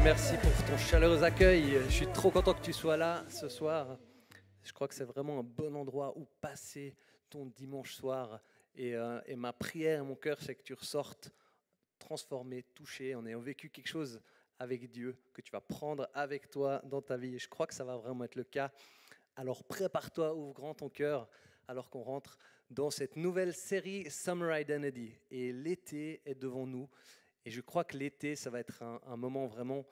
merci pour ton chaleureux accueil. Je suis trop content que tu sois là ce soir. Je crois que c'est vraiment un bon endroit où passer ton dimanche soir. Et ma prière, mon cœur, c'est que tu ressortes transformé, touché, en ayant vécu quelque chose avec Dieu, que tu vas prendre avec toi dans ta vie. Et je crois que ça va vraiment être le cas. Alors prépare-toi, ouvre grand ton cœur, alors qu'on rentre dans cette nouvelle série Summer Identity. Et l'été est devant nous. Et je crois que l'été, ça va être un moment vraiment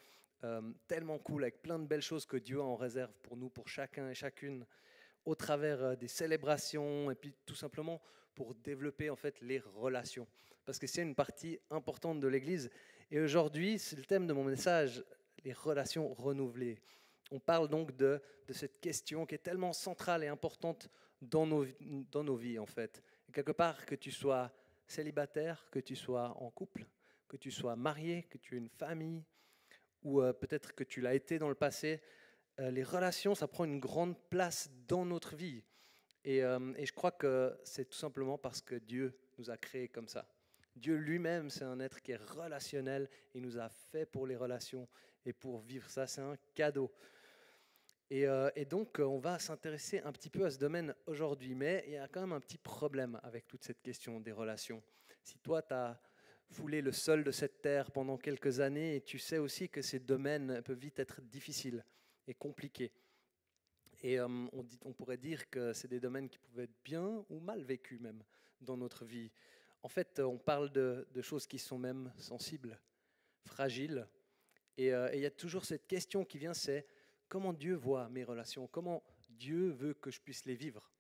tellement cool, avec plein de belles choses que Dieu en réserve pour nous, pour chacun et chacune, au travers des célébrations, et puis tout simplement pour développer en fait les relations. Parce que c'est une partie importante de l'Église. Et aujourd'hui, c'est le thème de mon message, les relations renouvelées. On parle donc de cette question qui est tellement centrale et importante dans nos vies en fait. Et quelque part, que tu sois célibataire, que tu sois en couple, que tu sois marié, que tu aies une famille, ou peut-être que tu l'as été dans le passé, les relations, ça prend une grande place dans notre vie. Et je crois que c'est tout simplement parce que Dieu nous a créés comme ça. Dieu lui-même, c'est un être qui est relationnel. Il nous a fait pour les relations et pour vivre ça. C'est un cadeau. Et donc, on va s'intéresser un petit peu à ce domaine aujourd'hui. Mais il y a quand même un petit problème avec toute cette question des relations. Si toi, tu as foulé le sol de cette terre pendant quelques années, et tu sais aussi que ces domaines peuvent vite être difficiles et compliqués. Et on pourrait dire que c'est des domaines qui pouvaient être bien ou mal vécus même dans notre vie. En fait, on parle de choses qui sont même sensibles, fragiles. Et il y a toujours cette question qui vient, c'est comment Dieu voit mes relations, comment Dieu veut que je puisse les vivre.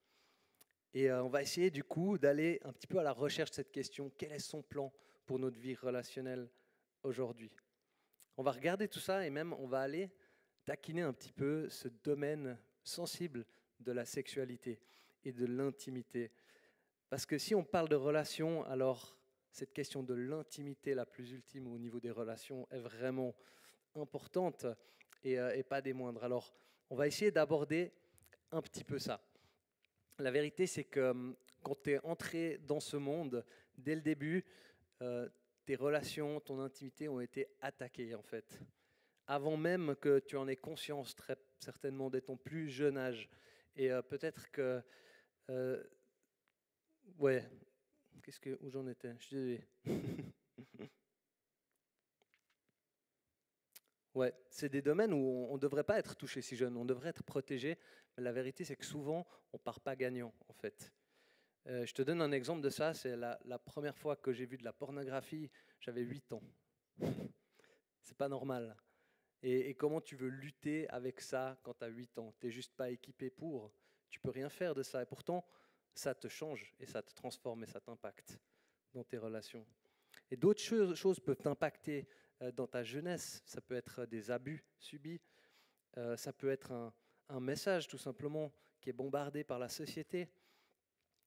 Et on va essayer du coup d'aller un petit peu à la recherche de cette question, quel est son plan pour notre vie relationnelle aujourd'hui. On va regarder tout ça et même on va aller taquiner un petit peu ce domaine sensible de la sexualité et de l'intimité. Parce que si on parle de relations, alors cette question de l'intimité la plus ultime au niveau des relations est vraiment importante et pas des moindres. Alors on va essayer d'aborder un petit peu ça. La vérité, c'est que quand tu es entré dans ce monde, dès le début, tes relations, ton intimité ont été attaquées en fait. Avant même que tu en aies conscience, très certainement dès ton plus jeune âge. Et peut-être que... euh, ouais, où j'en étais? Je suis désolé. Ouais, c'est des domaines où on ne devrait pas être touché si jeune, on devrait être protégé. Mais la vérité, c'est que souvent, on ne part pas gagnant, en fait. Je te donne un exemple de ça, c'est la première fois que j'ai vu de la pornographie, j'avais 8 ans. C'est pas normal. Et comment tu veux lutter avec ça quand tu as 8 ans? Tu n'es juste pas équipé pour. Tu peux rien faire de ça. Et pourtant, ça te change et ça te transforme et ça t'impacte dans tes relations. Et d'autres choses peuvent t'impacter dans ta jeunesse. Ça peut être des abus subis. Ça peut être un message tout simplement qui est bombardé par la société.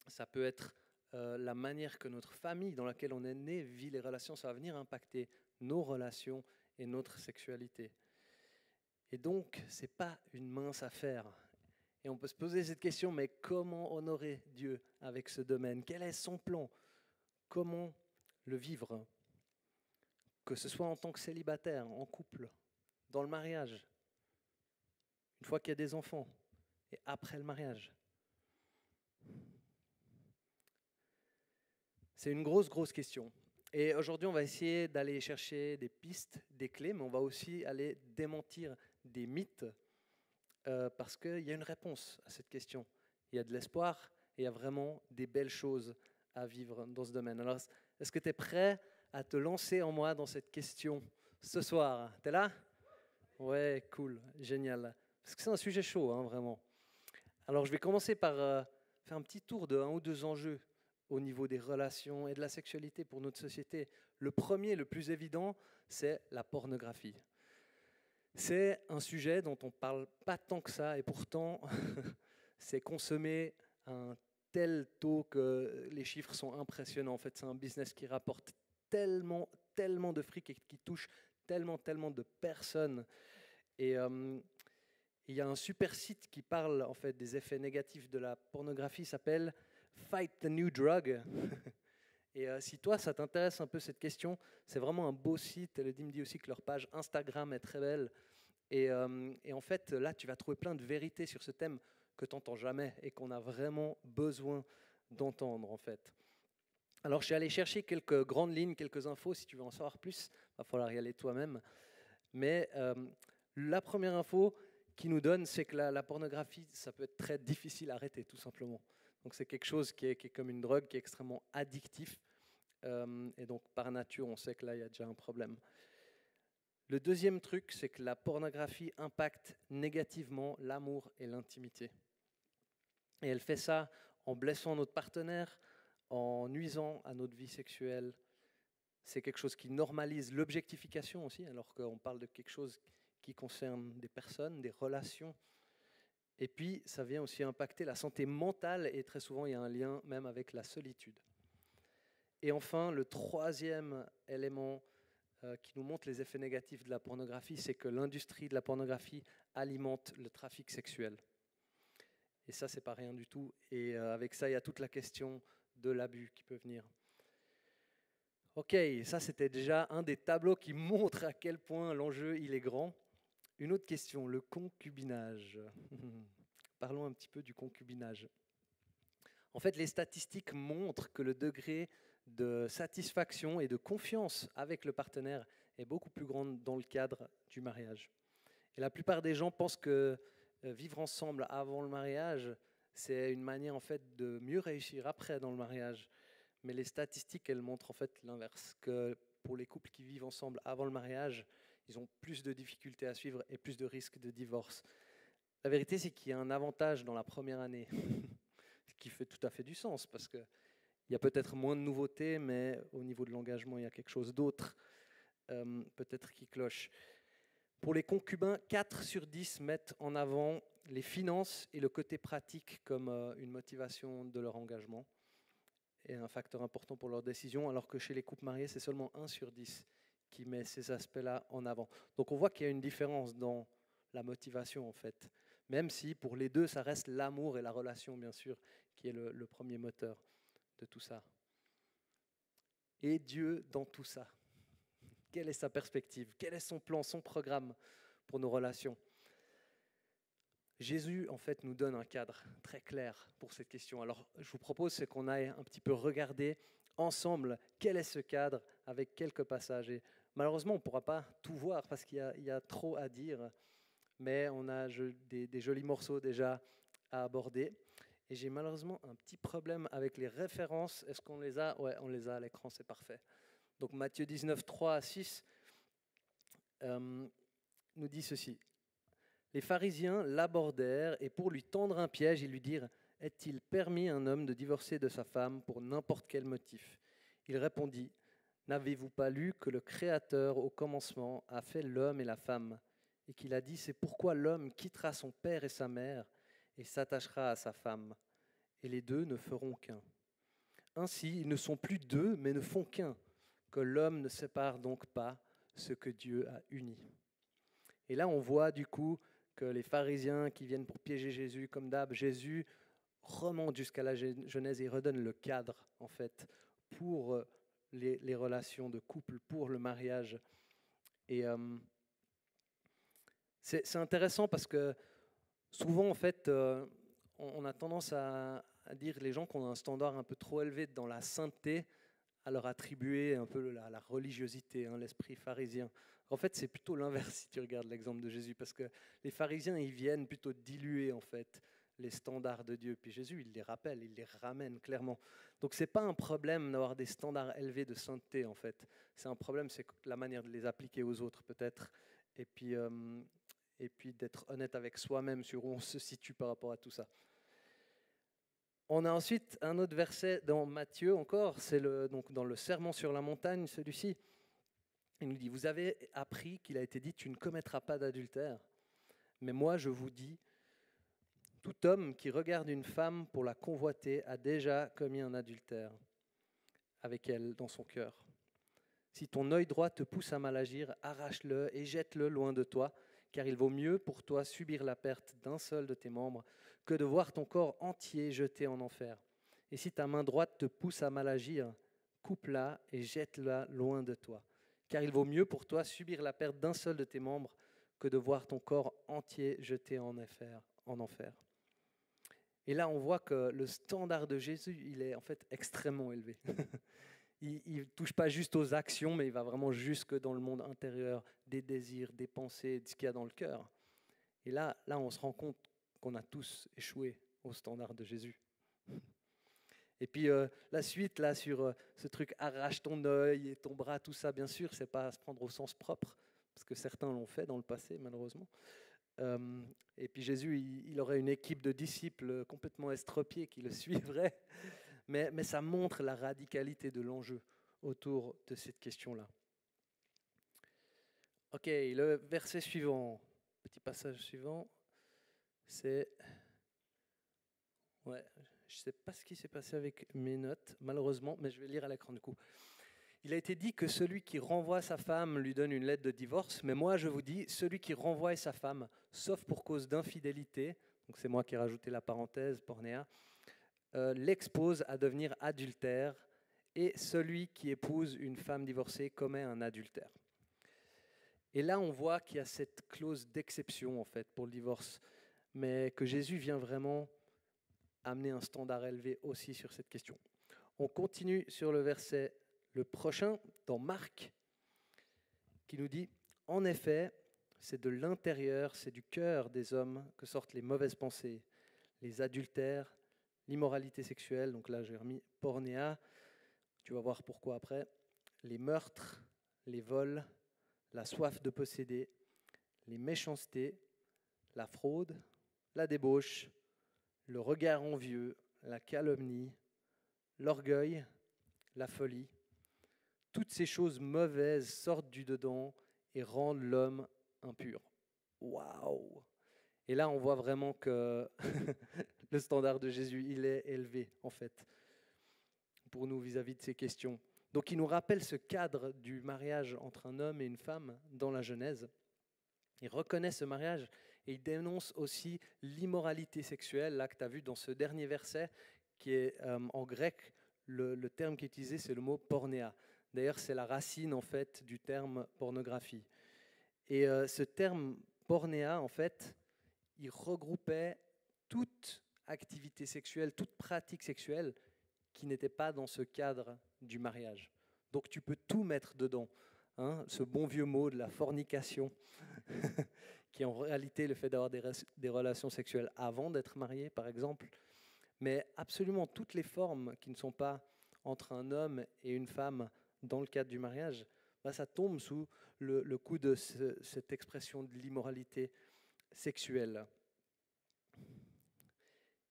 Ça peut être la manière que notre famille dans laquelle on est né vit les relations. Ça va venir impacter nos relations et notre sexualité. Et donc, ce n'est pas une mince affaire. Et on peut se poser cette question, mais comment honorer Dieu avec ce domaine? Quel est son plan? Comment le vivre? Que ce soit en tant que célibataire, en couple, dans le mariage, une fois qu'il y a des enfants, et après le mariage. C'est une grosse question. Et aujourd'hui, on va essayer d'aller chercher des pistes, des clés, mais on va aussi aller démentir des mythes parce qu'il y a une réponse à cette question. Il y a de l'espoir et il y a vraiment des belles choses à vivre dans ce domaine. Alors, est-ce que tu es prêt à te lancer en moi dans cette question ce soir? Tu es là? Ouais, cool, génial. Parce que c'est un sujet chaud, hein, vraiment. Alors, je vais commencer par faire un petit tour de un ou deux enjeux au niveau des relations et de la sexualité pour notre société. Le premier, le plus évident, c'est la pornographie. C'est un sujet dont on ne parle pas tant que ça, et pourtant, c'est consommé à un tel taux que les chiffres sont impressionnants. En fait, c'est un business qui rapporte tellement de fric et qui touche tellement de personnes. Et il y a un super site qui parle en fait des effets négatifs de la pornographie, s'appelle Fight the New Drug. Et si toi, ça t'intéresse un peu cette question, c'est vraiment un beau site. Elodie me dit aussi que leur page Instagram est très belle. Et en fait, là, tu vas trouver plein de vérités sur ce thème que tu n'entends jamais et qu'on a vraiment besoin d'entendre, en fait. Alors, je suis allé chercher quelques grandes lignes, quelques infos. Si tu veux en savoir plus, il va falloir y aller toi-même. Mais la première info qu'il nous donne, c'est que la pornographie, ça peut être très difficile à arrêter, tout simplement. Donc, c'est quelque chose qui est comme une drogue, qui est extrêmement addictif. Et donc, par nature, on sait que là, il y a déjà un problème. Le deuxième truc, c'est que la pornographie impacte négativement l'amour et l'intimité. Et elle fait ça en blessant notre partenaire, en nuisant à notre vie sexuelle. C'est quelque chose qui normalise l'objectification aussi, alors qu'on parle de quelque chose qui concerne des personnes, des relations. Et puis, ça vient aussi impacter la santé mentale, et très souvent, il y a un lien même avec la solitude. Et enfin, le troisième élément qui nous montre les effets négatifs de la pornographie, c'est que l'industrie de la pornographie alimente le trafic sexuel. Et ça, c'est pas rien du tout. Et avec ça, il y a toute la question de l'abus qui peut venir. Ok, ça c'était déjà un des tableaux qui montre à quel point l'enjeu il est grand. Une autre question, le concubinage. Parlons un petit peu du concubinage. En fait, les statistiques montrent que le degré de satisfaction et de confiance avec le partenaire est beaucoup plus grand dans le cadre du mariage. Et la plupart des gens pensent que vivre ensemble avant le mariage, c'est une manière en fait de mieux réussir après dans le mariage. Mais les statistiques, elles montrent en fait l'inverse, que pour les couples qui vivent ensemble avant le mariage, ils ont plus de difficultés à suivre et plus de risques de divorce. La vérité, c'est qu'il y a un avantage dans la première année, ce qui fait tout à fait du sens, parce qu'il y a peut-être moins de nouveautés, mais au niveau de l'engagement, il y a quelque chose d'autre, peut-être qui cloche. Pour les concubins, 4 sur 10 mettent en avant les finances et le côté pratique comme une motivation de leur engagement et un facteur important pour leur décision, alors que chez les couples mariés, c'est seulement 1 sur 10 qui met ces aspects-là en avant. Donc on voit qu'il y a une différence dans la motivation, en fait, même si pour les deux, ça reste l'amour et la relation, bien sûr, qui est le premier moteur de tout ça. Et Dieu dans tout ça. Quelle est sa perspective? Quel est son plan, son programme pour nos relations? Jésus, en fait, nous donne un cadre très clair pour cette question. Alors, je vous propose, c'est qu'on aille un petit peu regarder ensemble quel est ce cadre avec quelques passages. Et malheureusement, on ne pourra pas tout voir parce qu'il y a trop à dire, mais on a des jolis morceaux déjà à aborder. Et j'ai malheureusement un petit problème avec les références. Est-ce qu'on les a? Ouais, on les a à l'écran, c'est parfait. Donc Matthieu 19, 3 à 6 nous dit ceci. Les pharisiens l'abordèrent et pour lui tendre un piège, ils lui dirent « Est-il permis à un homme de divorcer de sa femme pour n'importe quel motif ?» Il répondit « N'avez-vous pas lu que le Créateur au commencement a fait l'homme et la femme et qu'il a dit « C'est pourquoi l'homme quittera son père et sa mère et s'attachera à sa femme et les deux ne feront qu'un. Ainsi, ils ne sont plus deux mais ne font qu'un. Que l'homme ne sépare donc pas ce que Dieu a uni. » Et là, on voit du coup que les pharisiens qui viennent pour piéger Jésus, comme d'hab, Jésus remonte jusqu'à la Genèse et redonne le cadre, en fait, pour les relations de couple, pour le mariage. Et c'est intéressant parce que souvent, en fait, on a tendance à dire les gens qui ont un standard un peu trop élevé dans la sainteté, à leur attribuer un peu la religiosité, l'esprit pharisien. En fait, c'est plutôt l'inverse si tu regardes l'exemple de Jésus, parce que les pharisiens, ils viennent plutôt diluer en fait les standards de Dieu. Puis Jésus, il les rappelle, il les ramène clairement. Donc c'est pas un problème d'avoir des standards élevés de sainteté en fait. C'est un problème, c'est la manière de les appliquer aux autres peut-être, et puis d'être honnête avec soi-même sur où on se situe par rapport à tout ça. On a ensuite un autre verset dans Matthieu encore, c'est donc dans le Sermon sur la montagne, celui-ci. Il nous dit, vous avez appris qu'il a été dit, tu ne commettras pas d'adultère. Mais moi, je vous dis, tout homme qui regarde une femme pour la convoiter a déjà commis un adultère avec elle dans son cœur. Si ton œil droit te pousse à mal agir, arrache-le et jette-le loin de toi, car il vaut mieux pour toi subir la perte d'un seul de tes membres que de voir ton corps entier jeté en enfer. Et si ta main droite te pousse à mal agir, coupe-la et jette-la loin de toi. Car il vaut mieux pour toi subir la perte d'un seul de tes membres que de voir ton corps entier jeté en enfer. Et là, on voit que le standard de Jésus, il est en fait extrêmement élevé. Il ne touche pas juste aux actions, mais il va vraiment jusque dans le monde intérieur, des désirs, des pensées, de ce qu'il y a dans le cœur. Et là, on se rend compte qu'on a tous échoué au standard de Jésus. Et puis la suite, là, sur ce truc arrache ton œil et ton bras, tout ça, bien sûr, c'est pas à se prendre au sens propre, parce que certains l'ont fait dans le passé, malheureusement. Et puis Jésus, il aurait une équipe de disciples complètement estropiés qui le suivraient, mais ça montre la radicalité de l'enjeu autour de cette question-là. Ok, le verset suivant, petit passage suivant, c'est... Ouais, je ne sais pas ce qui s'est passé avec mes notes, malheureusement, mais je vais lire à l'écran du coup. Il a été dit que celui qui renvoie sa femme lui donne une lettre de divorce, mais moi je vous dis, celui qui renvoie sa femme, sauf pour cause d'infidélité, donc c'est moi qui ai rajouté la parenthèse, pornéa, l'expose à devenir adultère, et celui qui épouse une femme divorcée commet un adultère. Et là on voit qu'il y a cette clause d'exception en fait pour le divorce, mais que Jésus vient vraiment amener un standard élevé aussi sur cette question. On continue sur le verset le prochain, dans Marc, qui nous dit « En effet, c'est de l'intérieur, c'est du cœur des hommes que sortent les mauvaises pensées, les adultères, l'immoralité sexuelle, donc là j'ai remis pornéa, tu vas voir pourquoi après, les meurtres, les vols, la soif de posséder, les méchancetés, la fraude, la débauche, le regard envieux, la calomnie, l'orgueil, la folie. Toutes ces choses mauvaises sortent du dedans et rendent l'homme impur. Waouh! Et là, on voit vraiment que le standard de Jésus, il est élevé, en fait, pour nous vis-à-vis de ces questions. Donc, il nous rappelle ce cadre du mariage entre un homme et une femme dans la Genèse. Il reconnaît ce mariage et il dénonce aussi l'immoralité sexuelle, là que tu as vu dans ce dernier verset, qui est en grec, le terme qui est utilisé, c'est le mot pornéa. D'ailleurs, c'est la racine en fait du terme pornographie. Et ce terme pornéa, en fait, il regroupait toute activité sexuelle, toute pratique sexuelle qui n'était pas dans ce cadre du mariage. Donc tu peux tout mettre dedans. Hein, ce bon vieux mot de la fornication, qui est en réalité le fait d'avoir des relations sexuelles avant d'être marié, par exemple, mais absolument toutes les formes qui ne sont pas entre un homme et une femme dans le cadre du mariage, bah, ça tombe sous le coup de cette expression de l'immoralité sexuelle.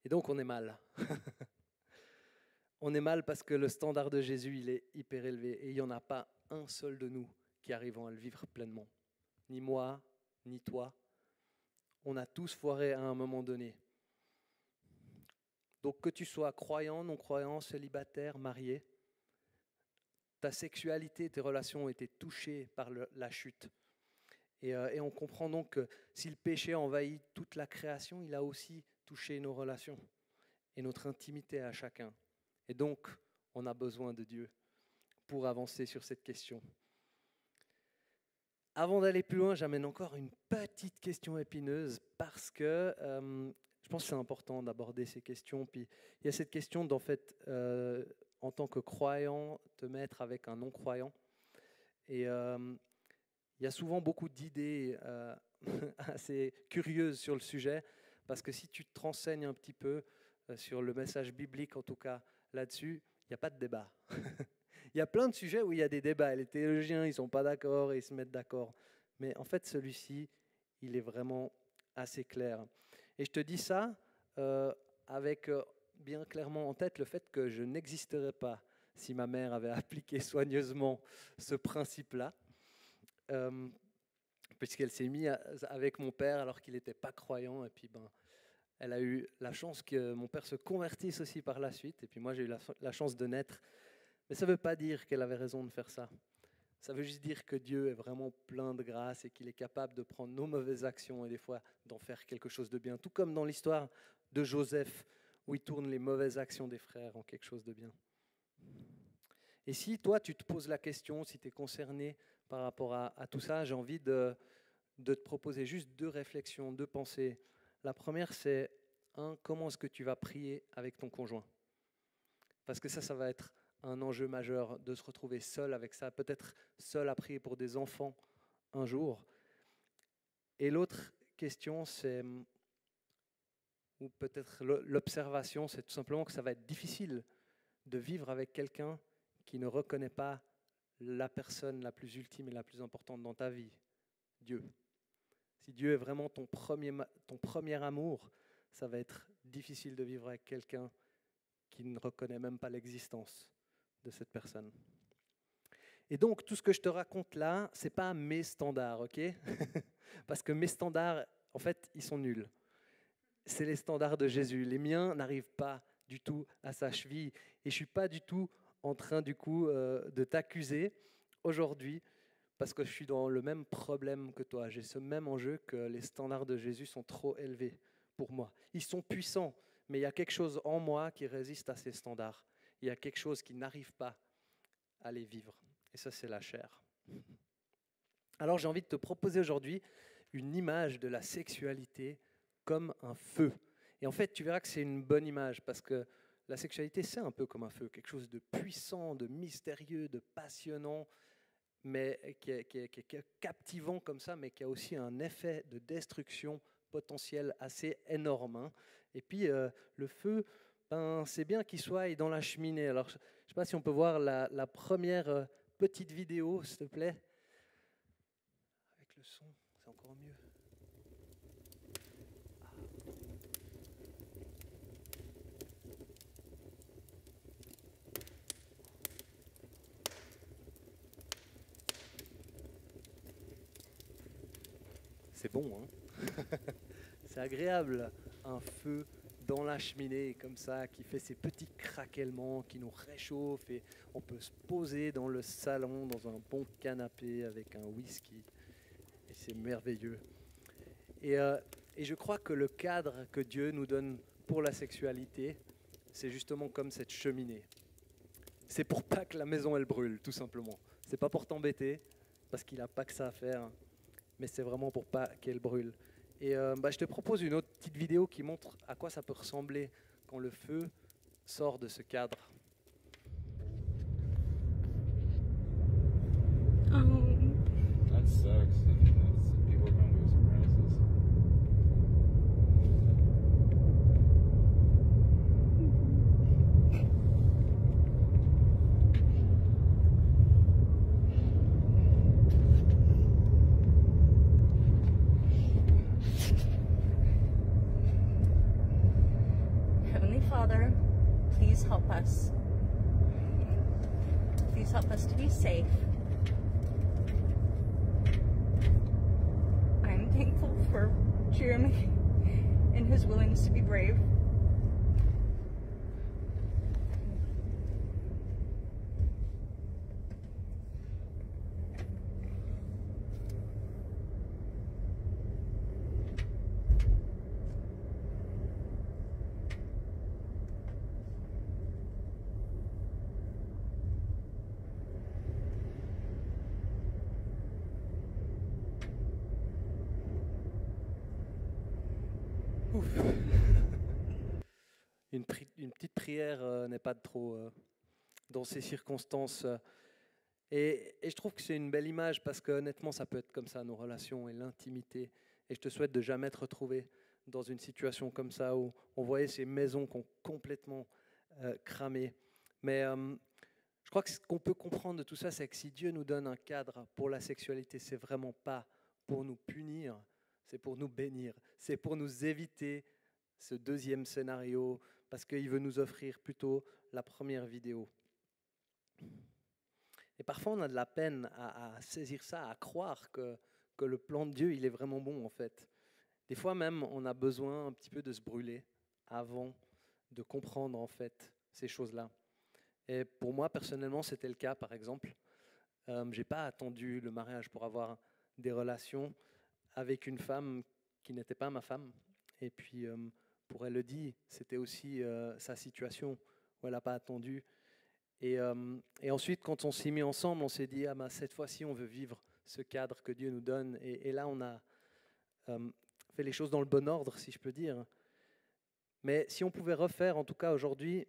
Et donc on est mal. On est mal parce que le standard de Jésus, il est hyper élevé et il n'y en a pas un seul de nous qui arrivons à le vivre pleinement. Ni moi, ni toi. On a tous foiré à un moment donné. Donc que tu sois croyant, non-croyant, célibataire, marié, ta sexualité, tes relations ont été touchées par la chute. Et on comprend donc que si le péché envahit toute la création, il a aussi touché nos relations et notre intimité à chacun. Et donc, on a besoin de Dieu pour avancer sur cette question. Avant d'aller plus loin, j'amène encore une petite question épineuse parce que je pense que c'est important d'aborder ces questions. Puis il y a cette question d'en fait, en tant que croyant, te mettre avec un non-croyant. Et il y a souvent beaucoup d'idées assez curieuses sur le sujet parce que si tu te renseignes un petit peu sur le message biblique, en tout cas là-dessus, il n'y a pas de débat. Il y a plein de sujets où il y a des débats. Les théologiens, ils ne sont pas d'accord et ils se mettent d'accord. Mais en fait, celui-ci, il est vraiment assez clair. Et je te dis ça avec bien clairement en tête le fait que je n'existerais pas si ma mère avait appliqué soigneusement ce principe-là, puisqu'elle s'est mise avec mon père alors qu'il n'était pas croyant. Et puis, elle a eu la chance que mon père se convertisse aussi par la suite. Et puis moi, j'ai eu la chance de naître. Mais ça ne veut pas dire qu'elle avait raison de faire ça. Ça veut juste dire que Dieu est vraiment plein de grâce et qu'il est capable de prendre nos mauvaises actions et des fois d'en faire quelque chose de bien. Tout comme dans l'histoire de Joseph, où il tourne les mauvaises actions des frères en quelque chose de bien. Et si toi, tu te poses la question, si tu es concerné par rapport à tout ça, j'ai envie de te proposer juste 2 réflexions, 2 pensées. La première, c'est, comment est-ce que tu vas prier avec ton conjoint? Parce que ça va être un enjeu majeur de se retrouver seul avec ça, peut-être seul à prier pour des enfants un jour. Et l'autre question, c'est, ou peut-être l'observation, c'est tout simplement que ça va être difficile de vivre avec quelqu'un qui ne reconnaît pas la personne la plus ultime et la plus importante dans ta vie, Dieu. Si Dieu est vraiment ton premier amour, ça va être difficile de vivre avec quelqu'un qui ne reconnaît même pas l'existence de cette personne. Et donc, tout ce que je te raconte là, ce n'est pas mes standards, ok? Parce que mes standards, en fait, ils sont nuls. C'est les standards de Jésus. Les miens n'arrivent pas du tout à sa cheville. Et je ne suis pas du tout en train, du coup, de t'accuser aujourd'hui parce que je suis dans le même problème que toi. J'ai ce même enjeu que les standards de Jésus sont trop élevés pour moi. Ils sont puissants, mais il y a quelque chose en moi qui résiste à ces standards. Il y a quelque chose qui n'arrive pas à les vivre. Et ça, c'est la chair. Alors, j'ai envie de te proposer aujourd'hui une image de la sexualité comme un feu. Et en fait, tu verras que c'est une bonne image parce que la sexualité, c'est un peu comme un feu, quelque chose de puissant, de mystérieux, de passionnant, mais qui est captivant comme ça, mais qui a aussi un effet de destruction potentielle assez énorme, hein. Et puis, le feu, ben, c'est bien qu'il soit dans la cheminée. Alors, je ne sais pas si on peut voir la première petite vidéo, s'il te plaît. Avec le son, c'est encore mieux. C'est bon, hein? C'est agréable, un feu dans la cheminée comme ça, qui fait ces petits craquements, qui nous réchauffe et on peut se poser dans le salon, dans un bon canapé avec un whisky. Et c'est merveilleux. Et je crois que le cadre que Dieu nous donne pour la sexualité, c'est justement comme cette cheminée. C'est pour pas que la maison elle brûle, tout simplement. C'est pas pour t'embêter, parce qu'il n'a pas que ça à faire, mais c'est vraiment pour pas qu'elle brûle. Et je te propose une autre petite vidéo qui montre à quoi ça peut ressembler quand le feu sort de ce cadre. That sucks. People are gonna be surprises. Heavenly Father, please help us. Please help us to be safe. I'm thankful for Jeremy and his willingness to be brave. Ouf. Une petite prière n'est pas de trop dans ces circonstances. Et je trouve que c'est une belle image parce que honnêtement, ça peut être comme ça, nos relations et l'intimité. Et je te souhaite de jamais te retrouver dans une situation comme ça où on voyait ces maisons qui ont complètement cramé. Mais je crois que ce qu'on peut comprendre de tout ça, c'est que si Dieu nous donne un cadre pour la sexualité, c'est vraiment pas pour nous punir, c'est pour nous bénir, c'est pour nous éviter ce deuxième scénario, parce qu'il veut nous offrir plutôt la première vidéo. Et parfois, on a de la peine à saisir ça, à croire que le plan de Dieu, il est vraiment bon, en fait. Des fois même, on a besoin un petit peu de se brûler avant de comprendre, en fait, ces choses-là. Et pour moi, personnellement, c'était le cas, par exemple. Je n'ai pas attendu le mariage pour avoir des relations avec une femme qui n'était pas ma femme. Et puis, pour Elodie, c'était aussi sa situation où elle n'a pas attendu. Et ensuite, quand on s'est mis ensemble, on s'est dit, ah ben, cette fois-ci, on veut vivre ce cadre que Dieu nous donne. Et là, on a fait les choses dans le bon ordre, si je peux dire. Mais si on pouvait refaire, en tout cas aujourd'hui,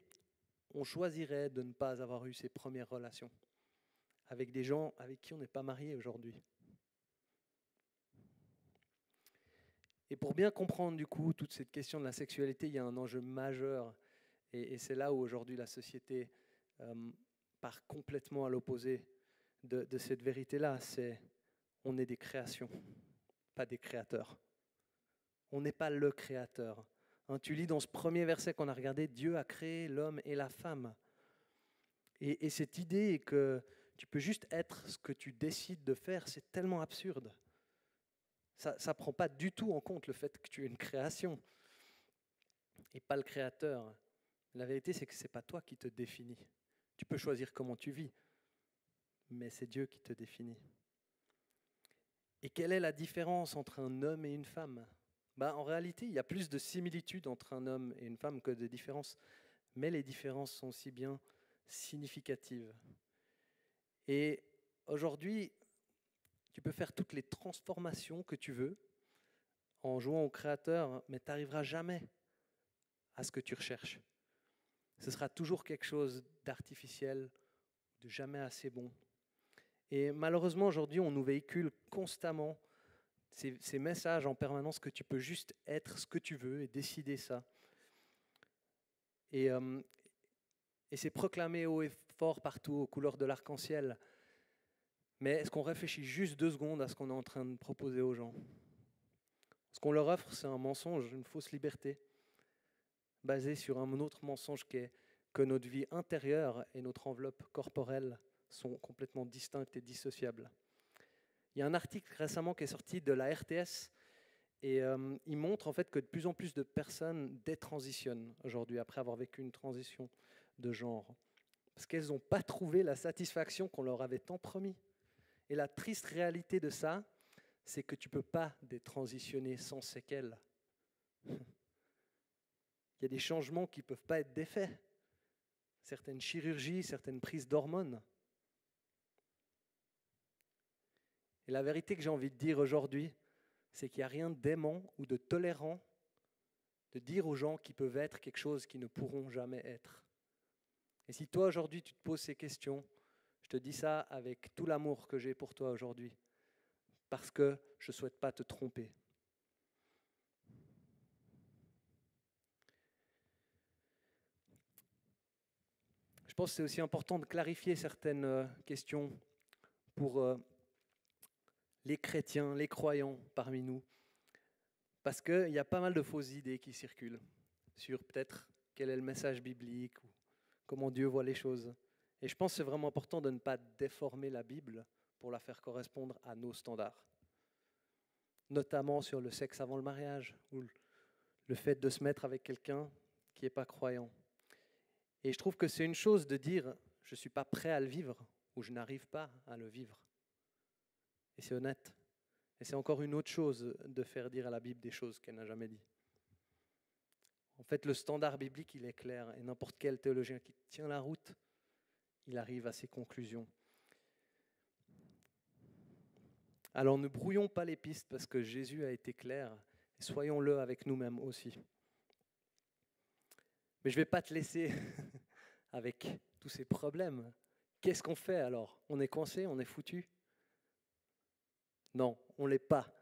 on choisirait de ne pas avoir eu ces premières relations avec des gens avec qui on n'est pas marié aujourd'hui. Et pour bien comprendre du coup toute cette question de la sexualité, il y a un enjeu majeur. Et c'est là où aujourd'hui la société part complètement à l'opposé de cette vérité-là. C'est on est des créations, pas des créateurs. On n'est pas le créateur. Tu lis dans ce premier verset qu'on a regardé, Dieu a créé l'homme et la femme. Et cette idée que tu peux juste être ce que tu décides de faire, c'est tellement absurde. Ça ne prend pas du tout en compte le fait que tu es une création et pas le créateur. La vérité, c'est que ce n'est pas toi qui te définis. Tu peux choisir comment tu vis, mais c'est Dieu qui te définit. Et quelle est la différence entre un homme et une femme ? En réalité, il y a plus de similitudes entre un homme et une femme que de différences, mais les différences sont aussi bien significatives. Et aujourd'hui, tu peux faire toutes les transformations que tu veux en jouant au créateur, mais tu n'arriveras jamais à ce que tu recherches. Ce sera toujours quelque chose d'artificiel, de jamais assez bon. Et malheureusement, aujourd'hui, on nous véhicule constamment ces messages en permanence que tu peux juste être ce que tu veux et décider ça. Et c'est proclamé haut et fort partout aux couleurs de l'arc-en-ciel. Mais est-ce qu'on réfléchit juste 2 secondes à ce qu'on est en train de proposer aux gens ? Ce qu'on leur offre, c'est un mensonge, une fausse liberté, basée sur un autre mensonge qui est que notre vie intérieure et notre enveloppe corporelle sont complètement distinctes et dissociables. Il y a un article récemment qui est sorti de la RTS et il montre en fait que de plus en plus de personnes détransitionnent aujourd'hui après avoir vécu une transition de genre parce qu'elles n'ont pas trouvé la satisfaction qu'on leur avait tant promis. Et la triste réalité de ça, c'est que tu ne peux pas détransitionner sans séquelles. Il y a des changements qui ne peuvent pas être défaits. Certaines chirurgies, certaines prises d'hormones. Et la vérité que j'ai envie de dire aujourd'hui, c'est qu'il n'y a rien d'aimant ou de tolérant de dire aux gens qu'ils peuvent être quelque chose qu'ils ne pourront jamais être. Et si toi aujourd'hui tu te poses ces questions, je te dis ça avec tout l'amour que j'ai pour toi aujourd'hui, parce que je ne souhaite pas te tromper. Je pense que c'est aussi important de clarifier certaines questions pour les chrétiens, les croyants parmi nous, parce qu'il y a pas mal de fausses idées qui circulent sur peut-être quel est le message biblique ou comment Dieu voit les choses. Et je pense que c'est vraiment important de ne pas déformer la Bible pour la faire correspondre à nos standards, notamment sur le sexe avant le mariage ou le fait de se mettre avec quelqu'un qui n'est pas croyant. Et je trouve que c'est une chose de dire « je ne suis pas prêt à le vivre » ou « je n'arrive pas à le vivre ». Et c'est honnête. Et c'est encore une autre chose de faire dire à la Bible des choses qu'elle n'a jamais dit. En fait, le standard biblique, il est clair. Et n'importe quel théologien qui tient la route, il arrive à ses conclusions. Alors ne brouillons pas les pistes parce que Jésus a été clair. Et soyons-le avec nous-mêmes aussi. Mais je ne vais pas te laisser avec tous ces problèmes. Qu'est-ce qu'on fait alors ? On est coincé, on est foutu ? Non, on ne l'est pas.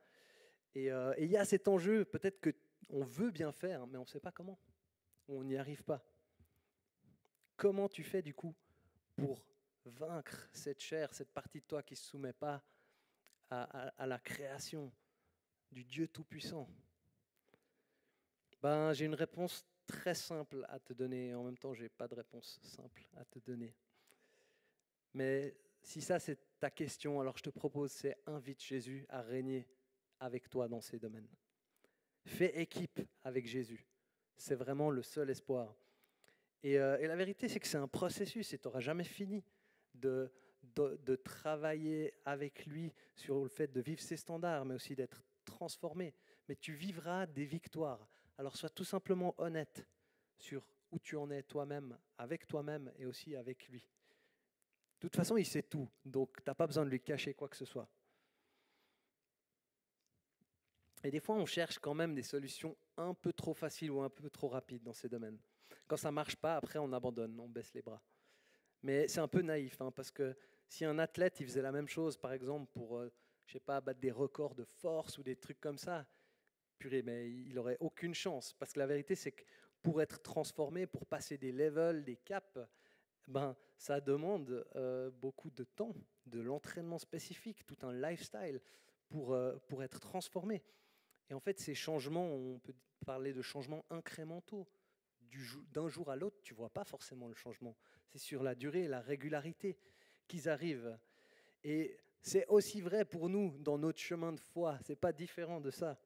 Et il y a cet enjeu, peut-être qu'on veut bien faire, mais on ne sait pas comment. On n'y arrive pas. Comment tu fais du coup pour vaincre cette chair, cette partie de toi qui ne se soumet pas à la création du Dieu Tout-Puissant ? J'ai une réponse très simple à te donner. En même temps, je n'ai pas de réponse simple à te donner. Mais si ça, c'est ta question, alors je te propose, c'est invite Jésus à régner avec toi dans ces domaines. Fais équipe avec Jésus. C'est vraiment le seul espoir. Et la vérité, c'est que c'est un processus et tu n'auras jamais fini de travailler avec lui sur le fait de vivre ses standards, mais aussi d'être transformé. Mais tu vivras des victoires. Alors sois tout simplement honnête sur où tu en es toi-même, avec toi-même et aussi avec lui. De toute façon, il sait tout, donc tu n'as pas besoin de lui cacher quoi que ce soit. Et des fois, on cherche quand même des solutions un peu trop faciles ou un peu trop rapides dans ces domaines. Quand ça ne marche pas, après, on abandonne, on baisse les bras. Mais c'est un peu naïf, hein, parce que si un athlète il faisait la même chose, par exemple, pour, je sais pas, battre des records de force ou des trucs comme ça, purée, mais il n'aurait aucune chance. Parce que la vérité, c'est que pour être transformé, pour passer des levels, des caps, ben, ça demande beaucoup de temps, de l'entraînement spécifique, tout un lifestyle pour être transformé. Et en fait, ces changements, on peut parler de changements incrémentaux. D'un jour à l'autre, tu ne vois pas forcément le changement. C'est sur la durée et la régularité qu'ils arrivent. Et c'est aussi vrai pour nous dans notre chemin de foi. Ce n'est pas différent de ça.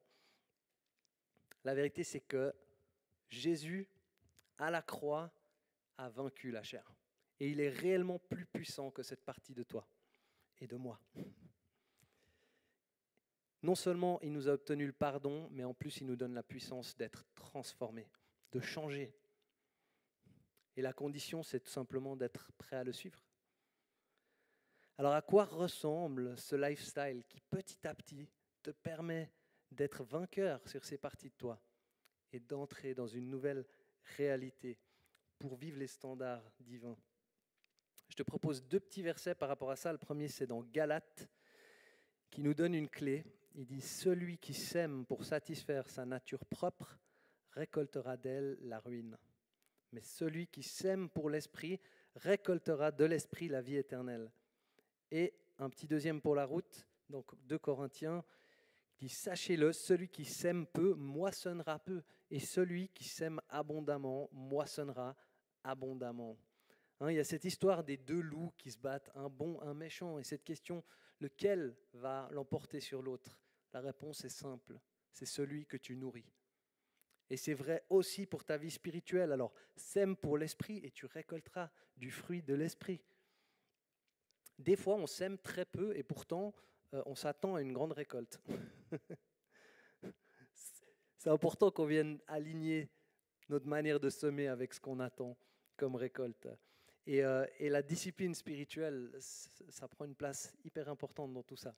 La vérité, c'est que Jésus, à la croix, a vaincu la chair. Et il est réellement plus puissant que cette partie de toi et de moi. Non seulement il nous a obtenu le pardon, mais en plus il nous donne la puissance d'être transformés, de changer. Et la condition, c'est tout simplement d'être prêt à le suivre. Alors à quoi ressemble ce lifestyle qui petit à petit te permet d'être vainqueur sur ces parties de toi et d'entrer dans une nouvelle réalité pour vivre les standards divins? Je te propose 2 petits versets par rapport à ça. Le premier, c'est dans Galates, qui nous donne une clé. Il dit « Celui qui sème pour satisfaire sa nature propre récoltera d'elle la ruine. Mais celui qui sème pour l'esprit récoltera de l'esprit la vie éternelle. » Et un petit deuxième pour la route, donc 2 Corinthiens, dit « Sachez-le, celui qui sème peu moissonnera peu, et celui qui sème abondamment moissonnera abondamment. » Il y a cette histoire des 2 loups qui se battent, un bon, un méchant, et cette question, lequel va l'emporter sur l'autre? La réponse est simple, c'est celui que tu nourris. Et c'est vrai aussi pour ta vie spirituelle. Alors, sème pour l'esprit et tu récolteras du fruit de l'esprit. Des fois, on sème très peu et pourtant, on s'attend à une grande récolte. C'est important qu'on vienne aligner notre manière de semer avec ce qu'on attend comme récolte. Et la discipline spirituelle, ça prend une place hyper importante dans tout ça.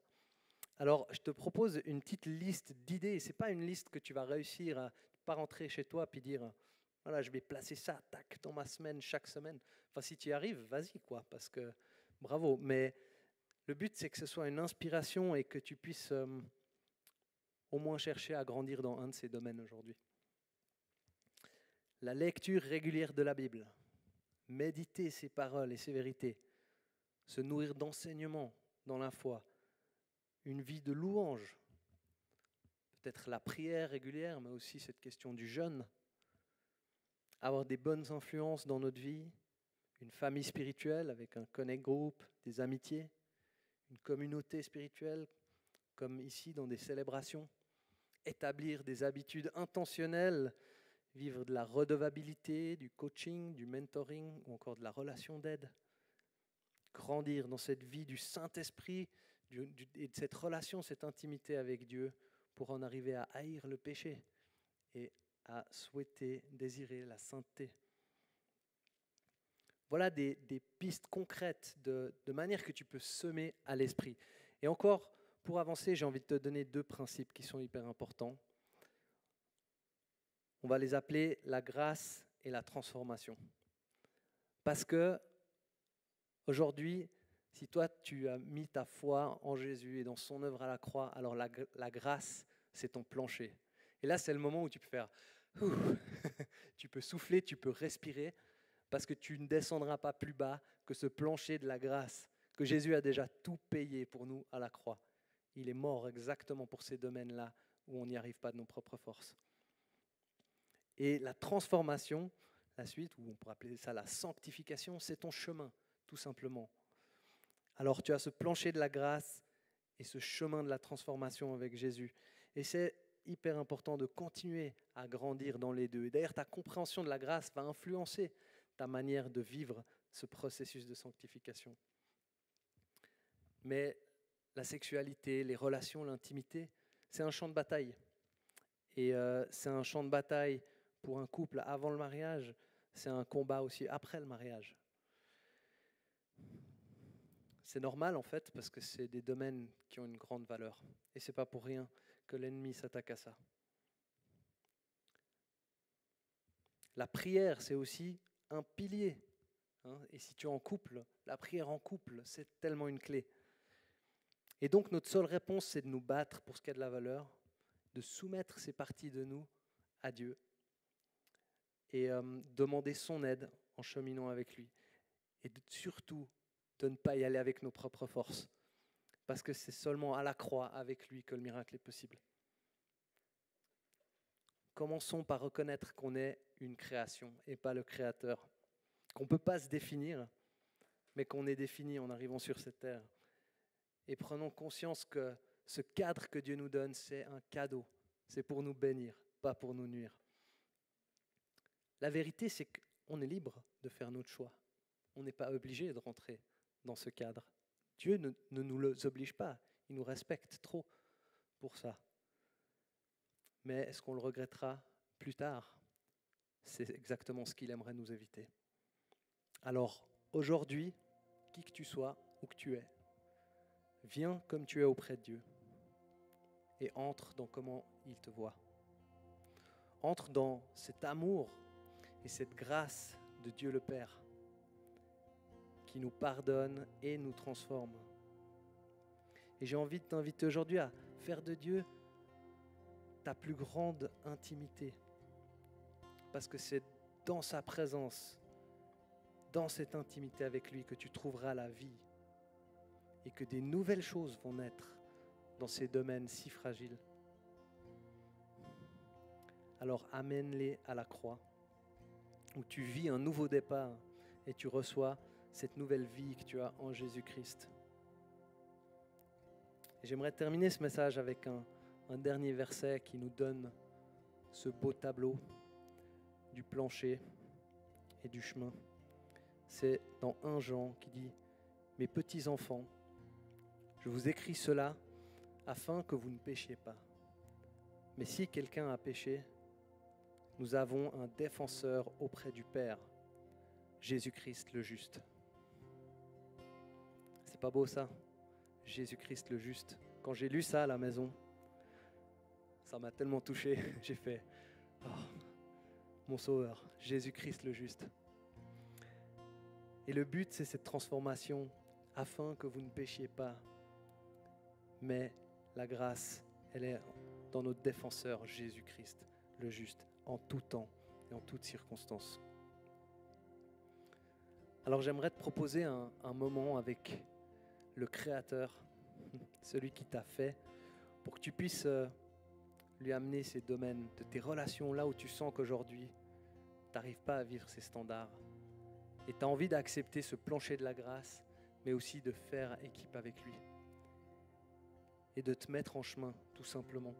Alors, je te propose une petite liste d'idées. Ce n'est pas une liste que tu vas réussir à pas rentrer chez toi et dire « Voilà, je vais placer ça, tac, dans ma semaine, chaque semaine. » Enfin, si tu y arrives, vas-y, quoi, parce que bravo. Mais le but, c'est que ce soit une inspiration et que tu puisses au moins chercher à grandir dans un de ces domaines aujourd'hui. La lecture régulière de la Bible. Méditer ses paroles et ses vérités, se nourrir d'enseignements dans la foi, une vie de louange, peut-être la prière régulière, mais aussi cette question du jeûne, avoir des bonnes influences dans notre vie, une famille spirituelle avec un connect group, des amitiés, une communauté spirituelle, comme ici dans des célébrations, établir des habitudes intentionnelles, vivre de la redevabilité, du coaching, du mentoring ou encore de la relation d'aide. Grandir dans cette vie du Saint-Esprit et de cette relation, cette intimité avec Dieu pour en arriver à haïr le péché et à souhaiter, désirer la sainteté. Voilà des pistes concrètes de manière que tu peux semer à l'esprit. Et encore, pour avancer, j'ai envie de te donner 2 principes qui sont hyper importants. On va les appeler la grâce et la transformation. Parce que aujourd'hui, si toi tu as mis ta foi en Jésus et dans son œuvre à la croix, alors la grâce, c'est ton plancher. Et là, c'est le moment où tu peux faire, tu peux souffler, tu peux respirer, parce que tu ne descendras pas plus bas que ce plancher de la grâce, que Jésus a déjà tout payé pour nous à la croix. Il est mort exactement pour ces domaines-là où on n'y arrive pas de nos propres forces. Et la transformation, la suite, ou on pourrait appeler ça la sanctification, c'est ton chemin, tout simplement. Alors tu as ce plancher de la grâce et ce chemin de la transformation avec Jésus. Et c'est hyper important de continuer à grandir dans les deux. Et d'ailleurs, ta compréhension de la grâce va influencer ta manière de vivre ce processus de sanctification. Mais la sexualité, les relations, l'intimité, c'est un champ de bataille. Et c'est un champ de bataille pour un couple avant le mariage, c'est un combat aussi après le mariage. C'est normal en fait parce que c'est des domaines qui ont une grande valeur. Et c'est pas pour rien que l'ennemi s'attaque à ça. La prière, c'est aussi un pilier. Et si tu es en couple, la prière en couple, c'est tellement une clé. Et donc notre seule réponse, c'est de nous battre pour ce qui a de la valeur, de soumettre ces parties de nous à Dieu et demander son aide en cheminant avec lui. Et surtout, de ne pas y aller avec nos propres forces. Parce que c'est seulement à la croix, avec lui, que le miracle est possible. Commençons par reconnaître qu'on est une création et pas le créateur. Qu'on ne peut pas se définir, mais qu'on est défini en arrivant sur cette terre. Et prenons conscience que ce cadre que Dieu nous donne, c'est un cadeau. C'est pour nous bénir, pas pour nous nuire. La vérité, c'est qu'on est libre de faire notre choix. On n'est pas obligé de rentrer dans ce cadre. Dieu ne nous oblige pas. Il nous respecte trop pour ça. Mais est-ce qu'on le regrettera plus tard? C'est exactement ce qu'il aimerait nous éviter. Alors, aujourd'hui, qui que tu sois, où que tu es, viens comme tu es auprès de Dieu et entre dans comment il te voit. Entre dans cet amour et cette grâce de Dieu le Père qui nous pardonne et nous transforme. Et j'ai envie de t'inviter aujourd'hui à faire de Dieu ta plus grande intimité. Parce que c'est dans sa présence, dans cette intimité avec lui, que tu trouveras la vie et que des nouvelles choses vont naître dans ces domaines si fragiles. Alors amène-les à la croix, où tu vis un nouveau départ et tu reçois cette nouvelle vie que tu as en Jésus-Christ. Et j'aimerais terminer ce message avec un dernier verset qui nous donne ce beau tableau du plancher et du chemin. C'est dans 1 Jean qui dit « Mes petits enfants, je vous écris cela afin que vous ne péchiez pas. Mais si quelqu'un a péché, nous avons un défenseur auprès du Père, Jésus-Christ le juste. » C'est pas beau ça? Jésus-Christ le juste. Quand j'ai lu ça à la maison, ça m'a tellement touché. J'ai fait « Oh, mon Sauveur, Jésus-Christ le juste. » Et le but, c'est cette transformation afin que vous ne péchiez pas. Mais la grâce, elle est dans notre défenseur, Jésus-Christ le juste, en tout temps et en toutes circonstances. Alors j'aimerais te proposer un moment avec le Créateur, celui qui t'a fait, pour que tu puisses lui amener ces domaines de tes relations, là où tu sens qu'aujourd'hui, tu n'arrives pas à vivre ces standards. Et tu as envie d'accepter ce plancher de la grâce, mais aussi de faire équipe avec lui. Et de te mettre en chemin, tout simplement.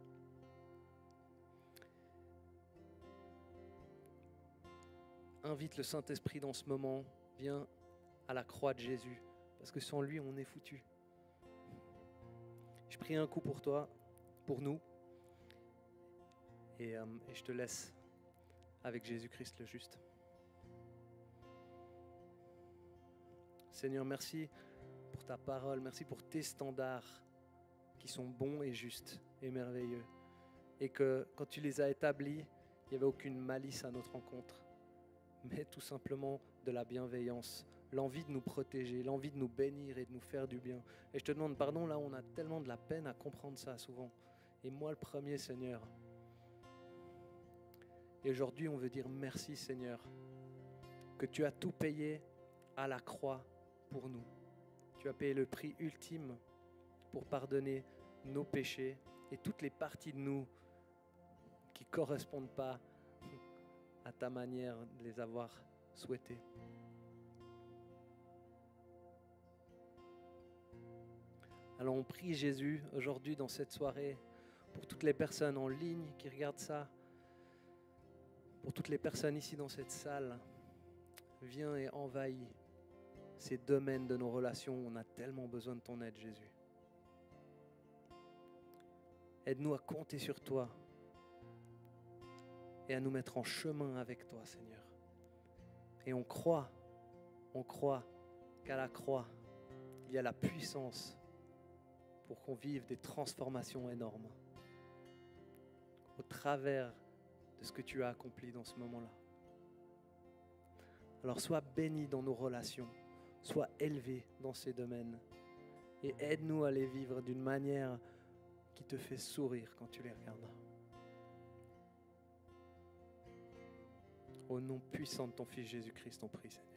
Invite le Saint-Esprit dans ce moment, viens à la croix de Jésus, parce que sans lui, on est foutu. Je prie un coup pour toi, pour nous, et je te laisse avec Jésus-Christ le juste. Seigneur, merci pour ta parole, merci pour tes standards qui sont bons et justes et merveilleux. Et que quand tu les as établis, il n'y avait aucune malice à notre rencontre, mais tout simplement de la bienveillance, l'envie de nous protéger, l'envie de nous bénir et de nous faire du bien. Et je te demande pardon, là on a tellement de la peine à comprendre ça souvent. Et moi le premier, Seigneur. Et aujourd'hui on veut dire merci Seigneur, que tu as tout payé à la croix pour nous. Tu as payé le prix ultime pour pardonner nos péchés et toutes les parties de nous qui ne correspondent pas à ta manière de les avoir souhaités. Alors on prie Jésus aujourd'hui dans cette soirée pour toutes les personnes en ligne qui regardent ça, pour toutes les personnes ici dans cette salle. Viens et envahis ces domaines de nos relations où on a tellement besoin de ton aide, Jésus. Aide-nous à compter sur toi et à nous mettre en chemin avec toi, Seigneur. Et on croit qu'à la croix, il il y a la puissance pour qu'on vive des transformations énormes au travers de ce que tu as accompli dans ce moment-là. Alors sois béni dans nos relations, sois élevé dans ces domaines et aide-nous à les vivre d'une manière qui te fait sourire quand tu les regardes. Au nom puissant de ton Fils Jésus-Christ, on prie, Seigneur.